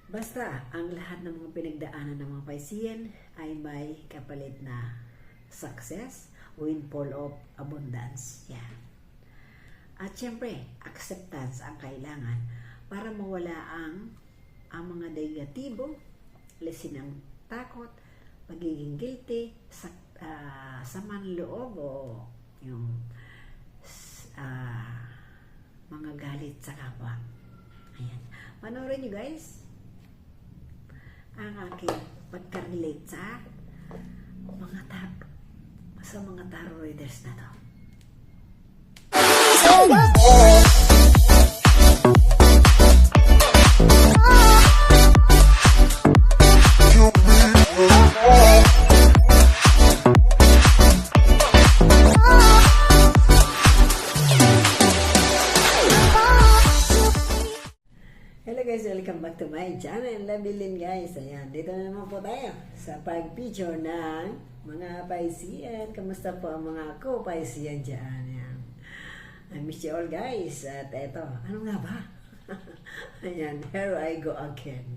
Basta, ang lahat ng mga pinagdaanan ng mga paisiyan ay may kapalit na success, windfall of abundance. Yan. At syempre, acceptance ang kailangan para mawala ang mga negatibo, lesin ng takot, pagiging guilty, sama ng loob o yung mga galit sa kapwa. Ayan. Panoorin nyo guys ang aking pagka-relate sa mga tarot readers na to. Hello guys, welcome back to my channel, Labilin guys. Ayan, dito na naman po tayo sa pag-picture ng mga paisiyan. Kamusta po ang mga ko-paisiyan dyan? Ayan. I miss you all guys. At eto, ano nga ba? Ayan, here I go again.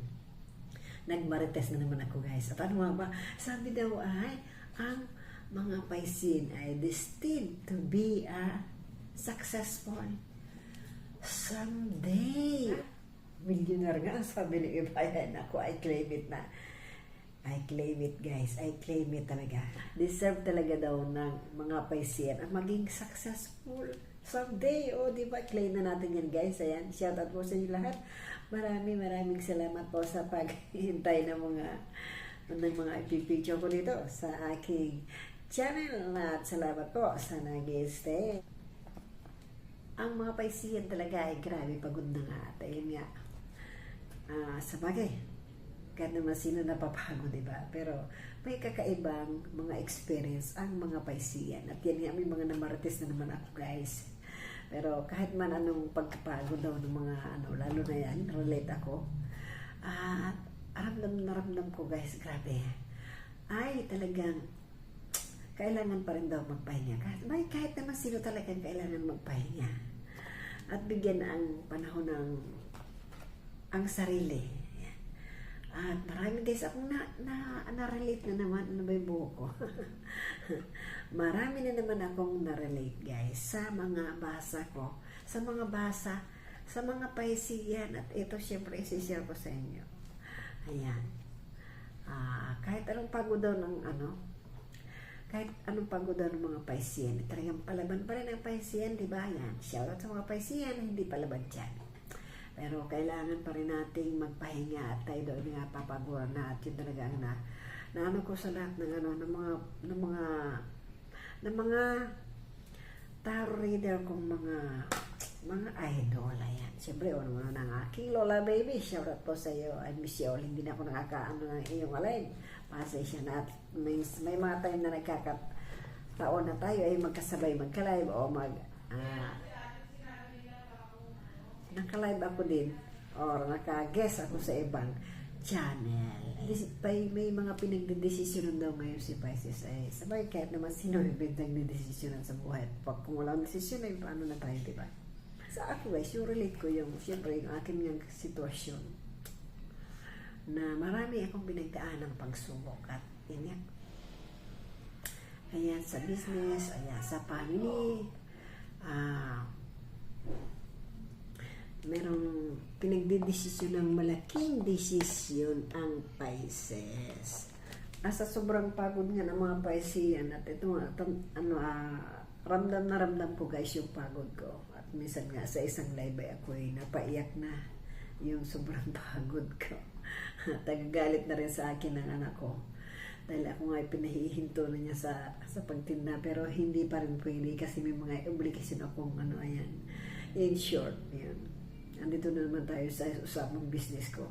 Nagmarites na naman ako guys. At ano nga ba? Sabi daw ay, ang mga paisiyan ay destined to be a successful someday. Millionaire nga, sabi ng iba yan. Ako, I claim it na. I claim it guys. I claim it talaga. Deserve talaga daw ng mga paisiyan ang maging successful someday. O, di ba? Claim na natin yan guys. Ayan. Shout out po sa inyo lahat. Maraming salamat po sa paghihintay ng mga ipipicture ko dito sa aking channel. At salamat po sa nag-stay. Ang mga paisiyan talaga ay grabe pagod na nga. At ayun nga. Sa bagay, kahit naman sino napapagod, diba? Pero may kakaibang mga experience ang mga paisiyan. At yan nga, may mga namarates na naman ako guys. Pero kahit man anong pagkapagod daw ng mga lalo na yan, relate ako. At naramdam ko guys, grabe. Ay talagang kailangan pa rin daw magpahinga. Kahit naman sino talagang kailangan magpahinga. At bigyan ang panahon ng ang sarili. Yan. At marami guys akong na-relate na naman. Ano ba yung buhok ko? Marami na naman akong na-relate guys sa mga basa ko. Sa mga paisiyan. At ito syempre isi-share ko sa inyo. Ayan. Kahit anong pagod daw ng kahit anong pagod daw ng mga paisiyan, talagang palaban pa rin ang paisiyan, di ba? Yan. Shoutout sa mga paisiyan, hindi palaban dyan. Pero kailangan pa rin nating magpahinga at tayo doon nga papaguran na at yun talaga ang na ko sa lahat ng mga tarot reader kong mga idol. Ayan. Siyempre, ano ng aking Lola Baby. Shoutout po sa iyo. I miss you all. Hindi na ako nakakaano ng iyong alay. Pasensya na at may mga time na nagkakataon na tayo ay magkasabay magka-live o naka-live ako din or naka-guest ako sa ibang channel. May mga pinagdedesisyonan daw ngayon si Pisces ay sabay kahit naman sino rin nagdedesisyonan sa buhay. Pag kung walang desisyon ay paano na tayo, diba? Sa ako guys, yung relate ko yung siyempre yung aking yung sitwasyon na marami akong pinagdaan ng pagsubok at yun yan. Ayan sa business, ayan sa family, merong pinagdedesisyon ng malaking desisyon ang Pisces. Sa sobrang pagod nga ng mga Piscean at ito ramdam na ramdam ko guys yung pagod ko. At minsan nga sa isang live ay ako'y napaiyak na yung sobrang pagod ko. Tagagalit na rin sa akin ng anak ko. Dahil ako nga ay pinahihinto na niya sa pagtinda pero hindi pa rin pwede kasi may mga obligation akong ayan. In short, yan. Andito na naman tayo sa usapang business ko.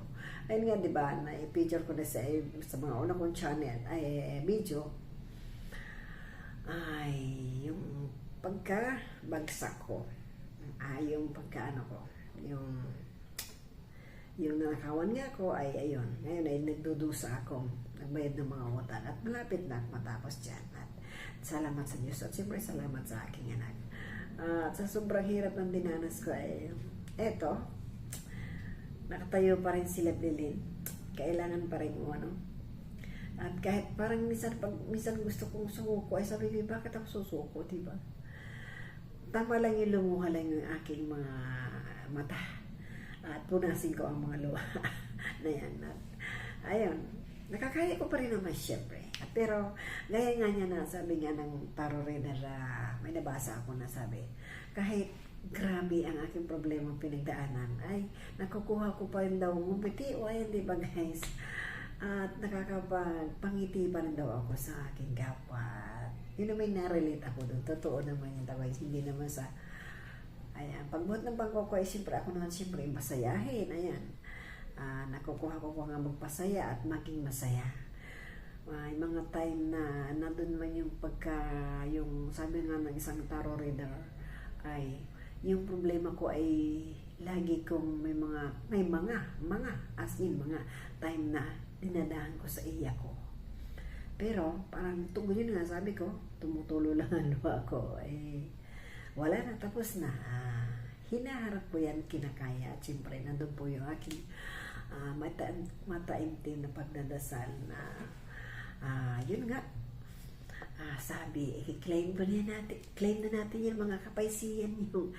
Ayun nga, di ba, na-feature ko na sa mga una kong channel, video, ay yung pagkabagsak ko. Yung pagkaano ko. Yung nanakawan nga ko ay ayun. Ngayon ay nagdudusa akong nagbayad ng mga utang at malapit na matapos dyan. At salamat sa Diyos at siyempre salamat sa aking anak. At sa sobrang hirap ng dinanas ko ay eto, nakatayo pa rin sila Lilin. Kailangan pa rin mo, ano. At kahit parang minsan gusto kong sumuko, ay sabi ko, bakit ako susuko, diba? Tama lang yung lumuha lang yung aking mga mata. At punasin ko ang mga luha na yan. At, ayun, nakakaya ko pa rin naman syempre. Pero, gaya nga niya na sabi nga ng tarot reader, may nabasa ako na sabi, kahit grabe ang aking problema pinagdaanan, ay nakukuha ko pa rin daw ngumiti o ayun, di ba guys? At nakakapagpangiti pa rin daw ako sa aking kapwa. Yun naman na-relate ako doon. Totoo naman yung guys. Hindi naman sa, ayan, pagbuhat ng bangko ko ay siyempre ako naman siyempre masayahin. Ayan. Nakukuha ko nga magpasaya at maging masaya. May mga time na nandun man yung yung sabi nga ng isang tarot reader ay yung problema ko ay lagi kong may mga as in mga time na dinadahan ko sa iya ko. Pero parang tungkol yun nga sabi ko, tumutulo lang ang luha ko. Wala na, tapos na. Hinaharap ko yan, kinakaya. At siyempre, nandun po yung aking mataimtim na pagdadasal na yun nga. Sabi, i-claim na natin yung mga kapaisiyan yung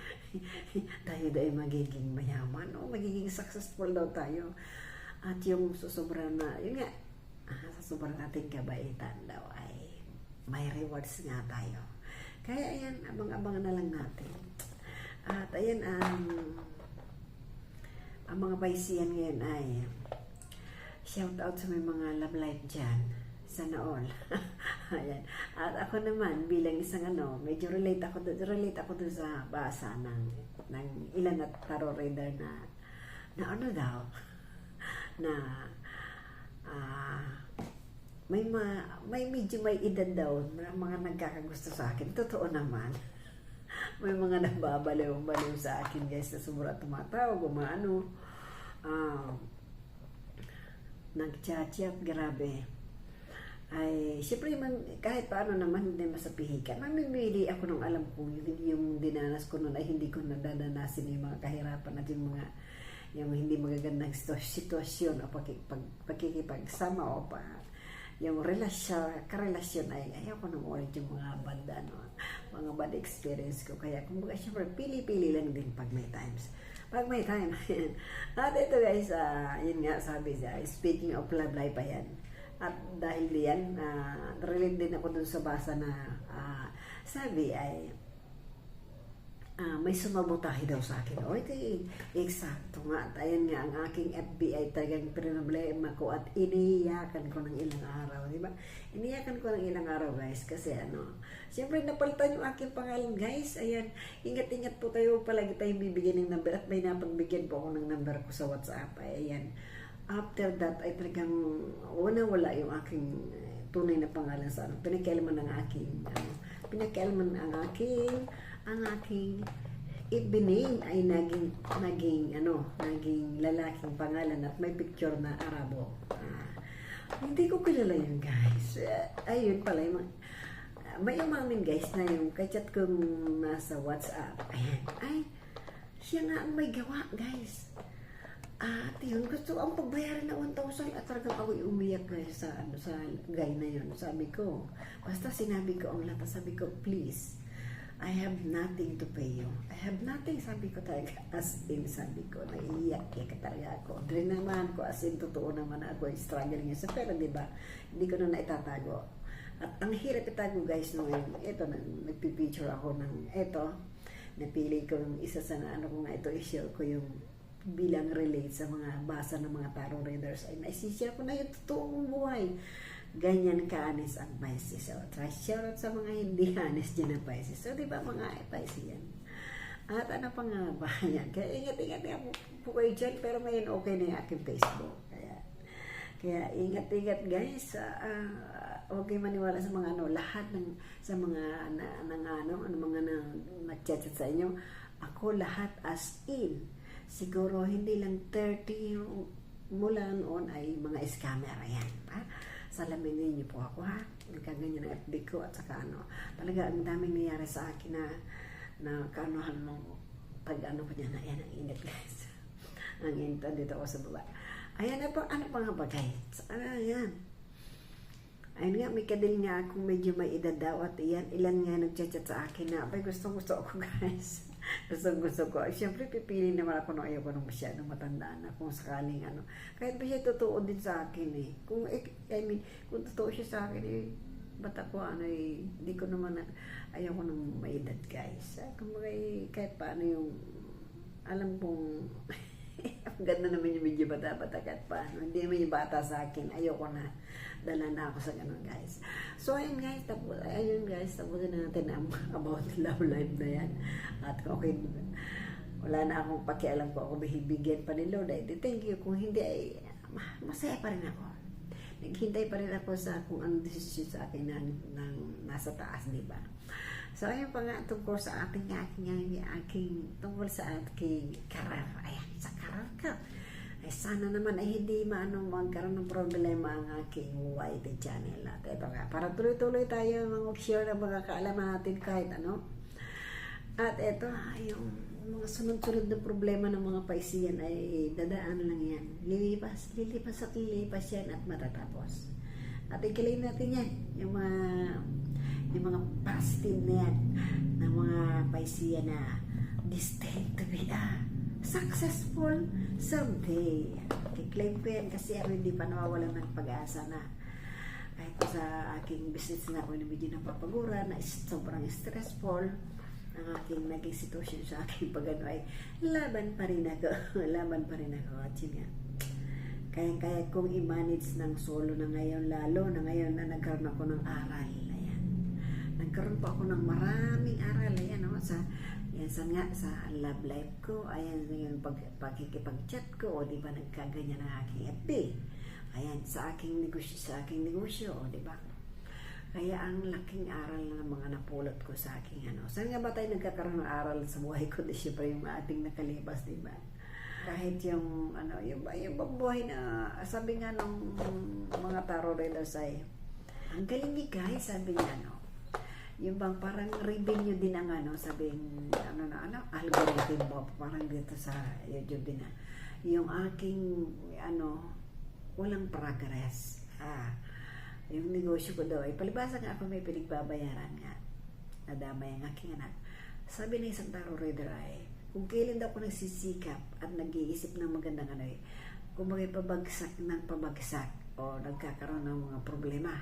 tayo daw ay magiging mayaman o magiging successful daw tayo. At yung susobra na, yun nga, sa sobrang ating kabaitan daw ay may rewards nga tayo. Kaya ayan, abang-abang na lang natin. At ayan, ang mga paisiyan ngayon ay shout out sa may mga love life dyan. Sana all. Ayan. At ako naman, bilang isang medyo relate ako dun sa basa ng ilan na tarot reader na ano daw, na may medyo may edad daw na mga nagkakagusto sa akin. Totoo naman. May mga nababaliw-baliw sa akin guys na sumura tumatawag, umaano. Nag-chat, grabe. Ay, syempre kahit paano naman hindi masapihikan. Mamimili ako nung alam ko yung dinanas ko noon ay hindi ko nadadanasin yung mga kahirapan at yung hindi magagandang sitwasyon o pakikipagsama o yung karelasyon ay ayaw ko nung ulit yung mga mga bad experience ko. Kaya kumbaga syempre pili-pili lang din pag may time. At ito guys, yun nga sabi siya, speaking of love life, ayan. At dahil diyan, relate din ako dun sa basa na sabi ay may sumabotahe daw sa akin. O, ito eksakto nga. At ayan nga, ang aking FBI talagang problema ko at iniyakan ko ng ilang araw. Diba? Iniyakan ko ng ilang araw, guys. Kasi siyempre napalitan yung aking pangalan, guys. Ayan, ingat-ingat po tayo. Palagi tayong bibigyan ng number. At may napagbigyan po ako ng number ko sa WhatsApp. Ayan. After that, ay talagang wala yung aking tunay na pangalan sa Pinakialaman ng aking ang aking ibiname ay naging lalaking pangalan at may picture na Arabo. Hindi ko kilala yun, guys. Ayun pala, may umamin guys na yung kachat kong nasa WhatsApp. Ayan, ay, siya nga ang may gawa, guys. At yun, gusto ang pagbayaran na 1,000 at talagang ako'y umiyak guys sa guy na yun. Sabi ko, basta sinabi ko ang lahat, sabi ko, please, I have nothing to pay you. I have nothing, sabi ko talaga, as in, sabi ko, naiiyak talaga ako. Drin naman ko, as in, totoo naman ako, struggling yun sa pera, diba? Hindi ko na naitatago. At ang hirap itago guys, ito, nagpipicture ako ng ito, napili ko yung isa sa ko nga ito, i-share ko yung bilang relate sa mga basa ng mga tarot readers ay naisishare ko na yung totoong buhay. Ganyan ka-honest ang Pisces. So, share out sa mga hindi honest dyan ang Pisces. So, di ba mga Pisces yan? At ano pa nga ba yan? Kaya ingat-ingat po kayo dyan. Pero ngayon okay na yung aking Facebook. Kaya ingat-ingat guys. Huwag kayo maniwala sa mga lahat sa mga mga nag-chat sa inyo. Ako lahat as in. Siguro hindi lang 30 mula noon ay mga scammer. Ayan. Salamin ninyo po ako ha. Nagkaganyan ang FB ko at saka talaga ang daming nangyari sa akin na kaanuhan mo pag ko niya na yan ang init guys. Ang into dito ako sa baba. Ayan na po, ano pa nga ba guys? Ayan. Ayun nga, may kadil nga akong medyo may edad daw at ilan nga nagchat-chat sa akin na, abay gusto ako guys. gusto ko. Siyempre, pipili naman ako nung ayoko nung masyadong matandaan na kung sakaling ano. Kahit ba siya totoo din sa akin eh. Kung totoo siya sa akin eh, ba't ako hindi ko naman, ayoko nung may edad guys. Kung kahit paano yung, alam kong, ang ganda naman yung medyo bata-bata kahit paano. Hindi naman yung bata sa akin, ayoko na. Dala na ako sa ganun guys. So ayun guys, tapusin na natin ang about love life na yan. At okay, wala na akong pakialam ko ako bibigyan pa ni Lord. Thank you. Kung hindi ay masaya pa rin ako. Naghintay pa rin ako sa kung ano decision sa akin ng nasa taas, di ba? So ayun pa nga tungkol sa aking tungkol sa aking karar. Ayan, sa karar ka. Ay sana naman ay hindi magkaroon ng problema ang aking YT channel. At ito nga, para tuloy-tuloy tayo mag-share ng mga kaalaman natin kahit ano. At ito, yung mga sunod-sunod na problema ng mga paisiyan ay dadaan lang yan. Lilipas yan at matatapos. At ikilay natin yan, yung mga positive na yan, ng mga paisiyan na destined to be successful someday. I-claim ko yan kasi ako hindi pa nawawalan ng pag-asa na kahit sa aking business na ako na medyo napapagura na sobrang stressful ang aking naging sitwasyon sa aking pag-ano ay laban pa rin ako at yun nga kaya kong i-manage ng solo na ngayon, lalo na ngayon na nagkaroon ako ng aral. Ayan, nagkaroon pa ako ng maraming aral. Ayan, sa love life ko, ayan yung pagkikipag-chat ko, o di ba nagkaganyan ang aking FB. Ayan, sa aking negosyo, o di ba? Kaya ang laking aral na mga napulot ko sa aking Saan nga ba tayo nagkakaroon ng aral sa buhay ko? Di syempre yung ating nakalipas, di ba? Kahit yung buhay na, sabi nga ng mga tarot readers ay, ang galing ni guys, sabi niya, yung bang parang revenue din ang sabihin, algorithm mo, parang dito sa YouTube din yung aking, walang progress. Yung negosyo ko daw, palibasa nga ako may pinagbabayaran nga, nadamay ang aking anak. Sabi ng isang tarot reader ay, kung kailan daw ako nagsisikap at nag-iisip ng magandang kung pabagsak ng pabagsak o nagkakaroon ng mga problema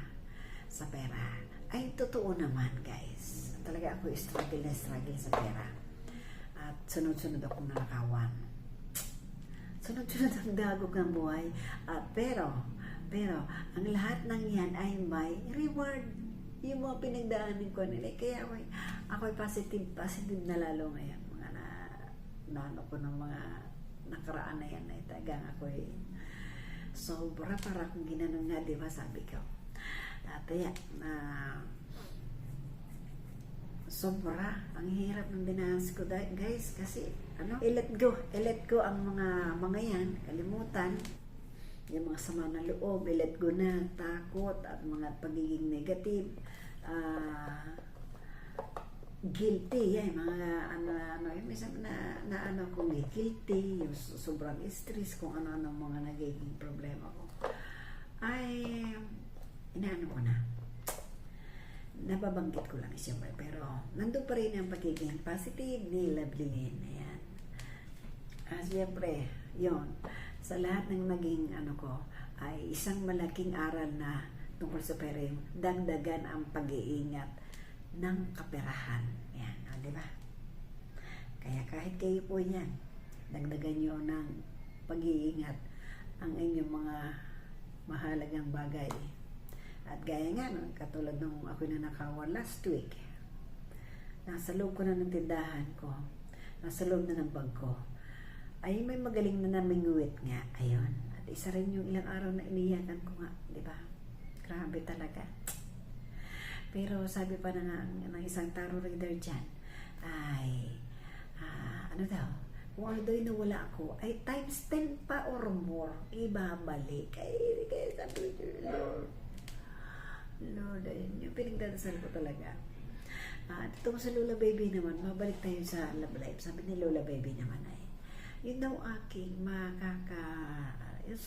sa pera, ay totoo naman guys. Talaga ako struggle sa pera. At sunod-sunod akong nakakawan. Sunod-sunod ang dagok ng buhay. Pero, ang lahat ng yan ay may reward. Yung mga pinagdaanin ko nila. Kaya ako'y positive na lalo ngayon. Mga naano ko ng mga nakaraan na yan. Tagang ako'y sobra para kung ginanong nga, di ba sabi ko. Kaya sobra ang hirap ng dinanas ko guys kasi i-let go ang mga yan, kalimutan yung mga sama na loob, i-let go na takot at mga pagiging negative, guilty yan, mga yung minsan na kong guilty, yung sobrang stress kung ano mga nagiging problema ko ay inaano ko na, nababanggit ko lang siyempre, pero nandun pa rin ang pagiging positive ni Lovelyn. Ayan. Siyempre, yun, sa lahat ng naging ko, ay isang malaking aral na tungkol sa pera, yung dagdagan ang pag-iingat ng kaperahan. Ayan, di ba? Kaya kahit kayo po yan, dagdagan nyo ng pag-iingat ang inyong mga mahalagang bagay. At gaya nga, katulad nung ako na nakawan last week, nasa loob ko na ng tindahan ko, nasa loob na ng bag ko, ay may magaling na namingwit nga. Ayun. At isa rin yung ilang araw na iniyakan ko nga, di ba? Grabe talaga. Pero sabi pa ng isang tarot reader dyan, ay, kung ano daw yung nawala ako, ay times 10 pa or more, ibabalik. Ay, sabi ko, Lord, ayun, yung pinagdadasal ko talaga. At itong sa Lola Baby naman, mabalik tayo sa love life. Sabi ni Lola Baby naman ay, yun daw aking yung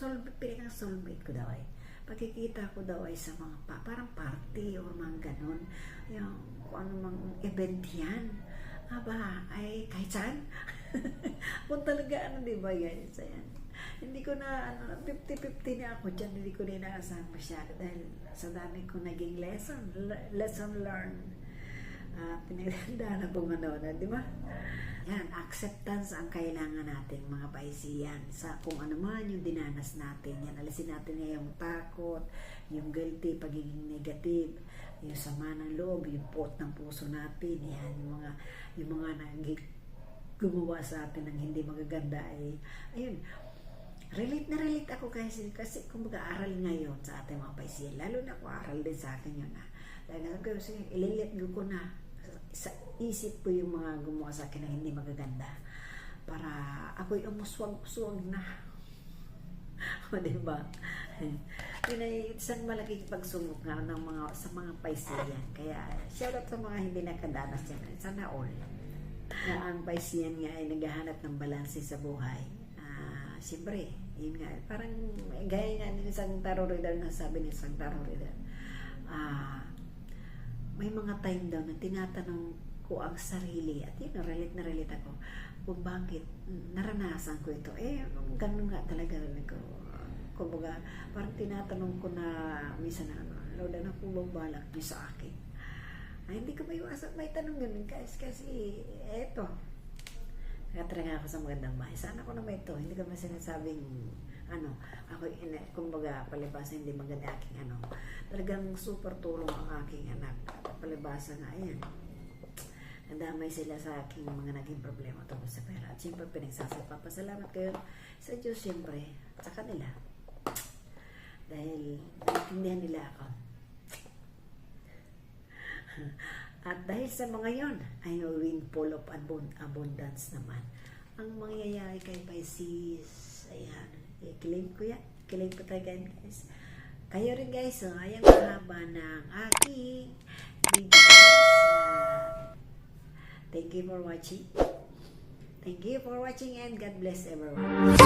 soulmate ko daw ay. Pagkikita ko daw ay sa mga parang party o mga ganun. Yung kung ano mang event yan. Aba, ay kahit saan. Kung talaga di ba guys? Ayan. Hindi ko na, 50-50 na ako dyan. Hindi ko na inaasahan masyado dahil sa dami ko naging lesson learned. Pinagdaan na bumano na, di ba? Yan, acceptance ang kailangan natin mga paisiyan sa kung ano man yung dinanas natin. Yan, alisin natin yung takot, yung guilty, pagiging negative, yung sama ng loob, yung pot ng puso natin. Yan, yung mga gumawa sa atin ng hindi magaganda ay, ayun, relate ako kasi kung mag-aaral ngayon sa ating mga paisiyan, lalo na kung aral din sa akin yun dahil kasi ililit ko na sa isip ko yung mga gumawa sa akin na hindi magaganda para ako'y umuswag-uswag na. O diba? Yun ay isang malaking pagsubok nga ng sa mga paisiyan. Kaya shout out sa mga hindi nakadanas yan. Sana all na ang paisiyan nga ay naghahanap ng balanse sa buhay. Siyempre, yun nga, parang gaya nga ng isang tarot reader na sabi ng isang tarot reader, may mga time daw na tinatanong ko ang sarili at yun, relate ako kung bakit naranasan ko ito. Ganun nga talaga ko. Kumbaga, parang tinatanong ko na minsan na, Lord, ano po bang balak niyo sa akin? Hindi ko maiwasan may tanong ganun guys kasi eto, nakatira ako sa magandang bahay. Sana ko naman ito. Hindi ko naman sinasabing ako kumbaga palibasa hindi maganda aking talagang super tulong ang aking anak. Palibasa nga ayan. Nadamay sila sa aking mga naging problema tungkol sa pera. At siyempre pinagpapasalamat kayo sa Diyos siyempre sa kanila. Dahil naiintindihan nila ako. At dahil sa mga yon ay windfall of abundance naman ang mangyayari kay Pisces. Ayan, i-claim ko yan. Claim ko tayo guys. Kayo rin guys, ayan mahaba ng aking video guys. Thank you for watching. Thank you for watching and God bless everyone.